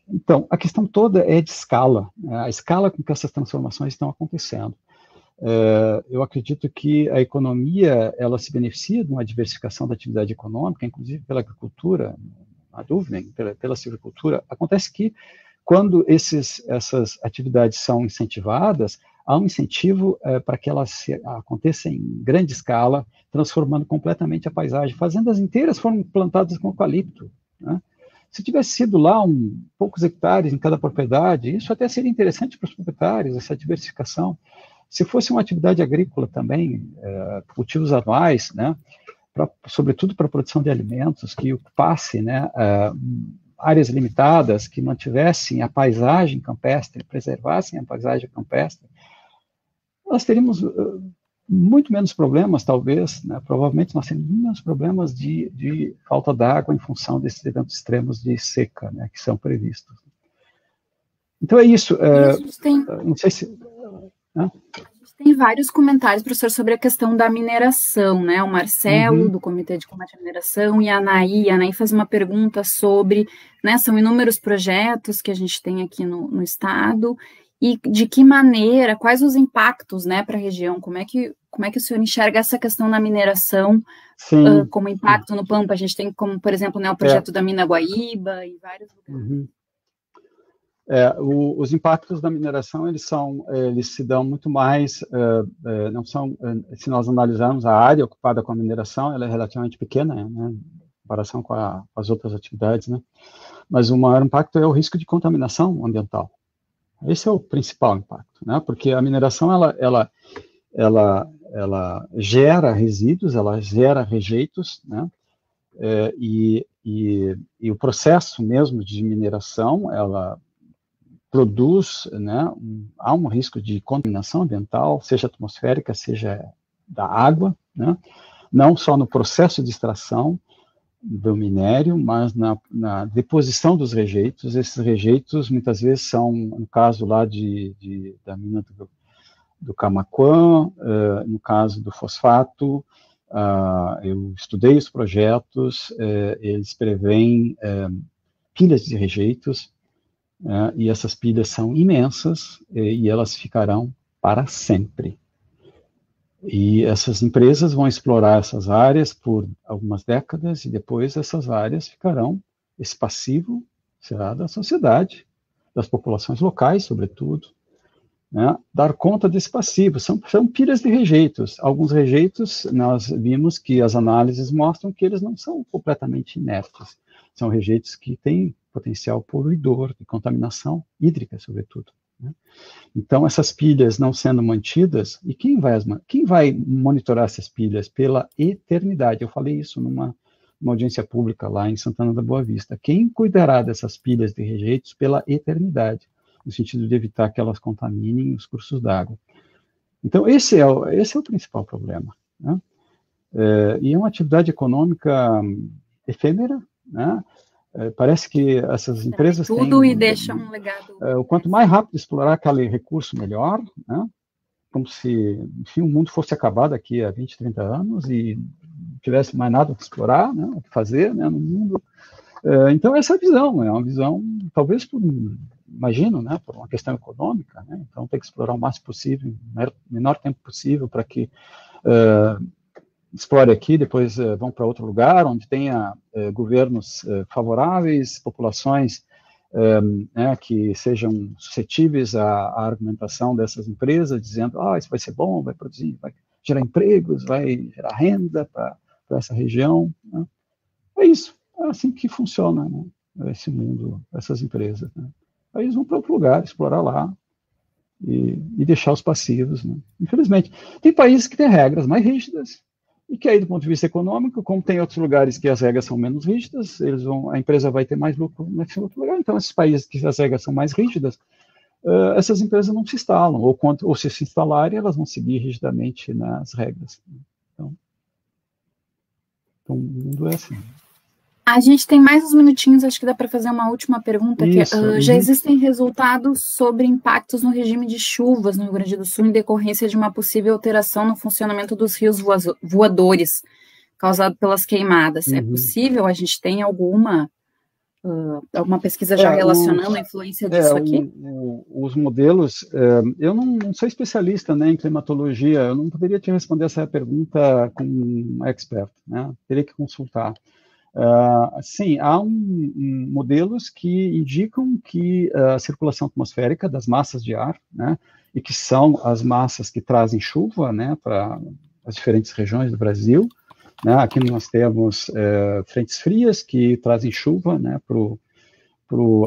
Então, a questão toda é de escala, né? A escala com que essas transformações estão acontecendo. Eu acredito que a economia, ela se beneficia de uma diversificação da atividade econômica, inclusive pela agricultura, não há dúvida, pela silvicultura. Acontece que, quando essas atividades são incentivadas, há um incentivo para que elas aconteçam em grande escala, transformando completamente a paisagem. Fazendas inteiras foram plantadas com eucalipto, né? Se tivesse sido lá poucos hectares em cada propriedade, isso até seria interessante para os proprietários, essa diversificação. Se fosse uma atividade agrícola também, cultivos anuais, né, sobretudo para a produção de alimentos, que ocupasse, né, áreas limitadas, que mantivessem a paisagem campestre, preservassem a paisagem campestre, nós teríamos muito menos problemas, talvez, né? Provavelmente nós temos menos problemas de falta d'água em função desses eventos extremos de seca, né, que são previstos. Então é isso. Não sei se... Tem vários comentários, professor, sobre a questão da mineração, né? O Marcelo, do Comitê de Combate à Mineração, e a Anaí. A Anaí faz uma pergunta sobre, né, são inúmeros projetos que a gente tem aqui no estado, e de que maneira, quais os impactos, né, para a região, como é que o senhor enxerga essa questão da mineração como impacto no Pampa? A gente tem como, por exemplo, né, o projeto da Mina Guaíba e vários lugares. Os impactos da mineração, eles se dão muito mais, não são, se nós analisarmos a área ocupada com a mineração, ela é relativamente pequena, né, em comparação com as outras atividades, né, mas o maior impacto é o risco de contaminação ambiental. Esse é o principal impacto, né, porque a mineração, ela gera resíduos, ela gera rejeitos, né, e o processo mesmo de mineração, ela produz, né, há um risco de contaminação ambiental, seja atmosférica, seja da água, né, não só no processo de extração do minério, mas na deposição dos rejeitos. Esses rejeitos, muitas vezes, são, no caso lá da mina do Camaquã, no caso do fosfato, eu estudei os projetos, eles preveem pilhas de rejeitos, e essas pilhas são imensas e elas ficarão para sempre. E essas empresas vão explorar essas áreas por algumas décadas e depois essas áreas ficarão, esse passivo será da sociedade, das populações locais, sobretudo, né, dar conta desse passivo. São pilhas de rejeitos. Alguns rejeitos, nós vimos que as análises mostram que eles não são completamente inertes. São rejeitos que têm potencial poluidor, de contaminação hídrica, sobretudo, né? Então, essas pilhas não sendo mantidas, e quem vai monitorar essas pilhas pela eternidade? Eu falei isso numa audiência pública lá em Santana da Boa Vista. Quem cuidará dessas pilhas de rejeitos pela eternidade, no sentido de evitar que elas contaminem os cursos d'água? Então, esse é o principal problema, né? E é uma atividade econômica efêmera, né? Parece que essas empresas tudo têm... e deixa um legado... quanto mais rápido explorar aquele recurso, melhor, né? Como se, enfim, o mundo fosse acabar daqui a 20, 30 anos e não tivesse mais nada para explorar, né, o que fazer, né, no mundo. Então, essa é uma visão, talvez imagino, né, por uma questão econômica, né? Então tem que explorar o máximo possível, no menor tempo possível, para que explore aqui, depois vão para outro lugar, onde tenha governos favoráveis, populações né, que sejam suscetíveis à argumentação dessas empresas, dizendo, isso vai ser bom, vai produzir, vai gerar empregos, vai gerar renda para essa região, né? É isso, é assim que funciona, né, esse mundo, essas empresas, né? Aí eles vão para outro lugar, explorar lá, e deixar os passivos, né? Infelizmente. Tem países que têm regras mais rígidas, e que aí, do ponto de vista econômico, como tem outros lugares que as regras são menos rígidas, a empresa vai ter mais lucro nesse outro lugar. Então, esses países que as regras são mais rígidas, essas empresas não se instalam, ou se instalarem, elas vão seguir rigidamente nas regras. Então o mundo é assim. A gente tem mais uns minutinhos, acho que dá para fazer uma última pergunta. Já existem resultados sobre impactos no regime de chuvas no Rio Grande do Sul em decorrência de uma possível alteração no funcionamento dos rios voadores causado pelas queimadas. É possível? A gente tem alguma pesquisa já relacionando a influência disso aqui? Os modelos, eu não sou especialista, né, em climatologia, eu não poderia te responder essa pergunta com um expert, né? Teria que consultar. Sim, há modelos que indicam que a circulação atmosférica das massas de ar, né, e que são as massas que trazem chuva, né, para as diferentes regiões do Brasil, né? Aqui nós temos frentes frias que trazem chuva, né,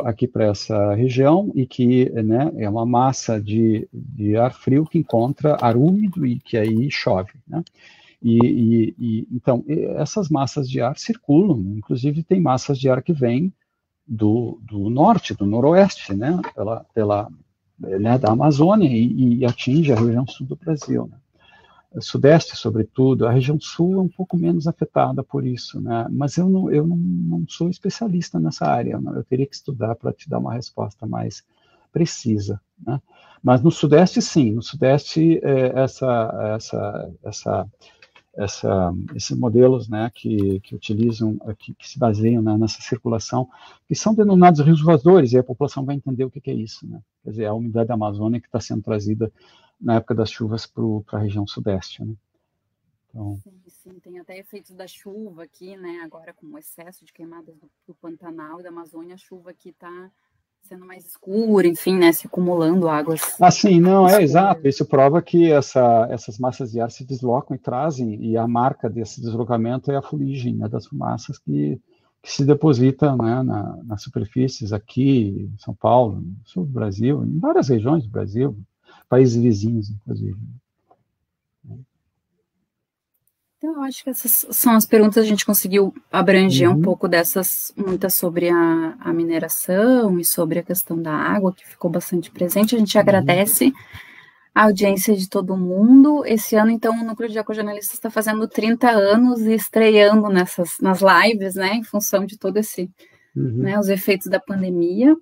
aqui para essa região, e que, né, é uma massa de ar frio que encontra ar úmido e que aí chove, né? Então, essas massas de ar circulam, inclusive tem massas de ar que vêm do norte, do noroeste, né, né, da Amazônia e atinge a região sul do Brasil, né. Sudeste, sobretudo, a região sul é um pouco menos afetada por isso, né, mas eu não sou especialista nessa área, eu teria que estudar para te dar uma resposta mais precisa, né? Mas no Sudeste, sim, no Sudeste, esses modelos, né, que utilizam, que se baseiam, né, nessa circulação, que são denominados rios voadores, e a população vai entender o que é isso, né? Quer dizer, a umidade da Amazônia que está sendo trazida na época das chuvas para a região Sudeste, né? Então, sim, tem até efeitos da chuva aqui, né? Agora com o excesso de queimadas do Pantanal e da Amazônia, a chuva aqui está sendo mais escura, enfim, né? Se acumulando águas. Sim, não, exato. Isso prova que essas massas de ar se deslocam e trazem, e a marca desse deslocamento é a fuligem, né, das fumaças que se deposita, né, nas superfícies aqui em São Paulo, no sul do Brasil, em várias regiões do Brasil, países vizinhos, inclusive. Então, eu acho que essas são as perguntas, a gente conseguiu abranger um pouco dessas, muitas sobre a mineração e sobre a questão da água, que ficou bastante presente. A gente agradece a audiência de todo mundo. Esse ano, então, o Núcleo de Ecojornalistas está fazendo 30 anos e estreando nas lives, né, em função de todo esse, né, os efeitos da pandemia.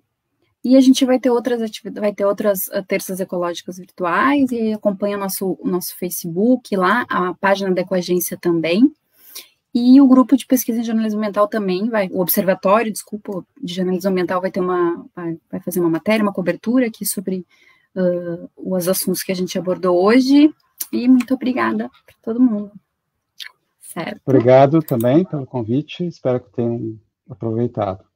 E a gente vai ter outras atividades, vai ter outras terças ecológicas virtuais, e acompanha o nosso Facebook lá, a página da Ecoagência também, e o grupo de pesquisa em jornalismo ambiental também, o observatório, desculpa, de jornalismo ambiental vai fazer uma matéria, uma cobertura aqui sobre os assuntos que a gente abordou hoje, e muito obrigada para todo mundo. Certo? Obrigado também pelo convite, espero que tenham aproveitado.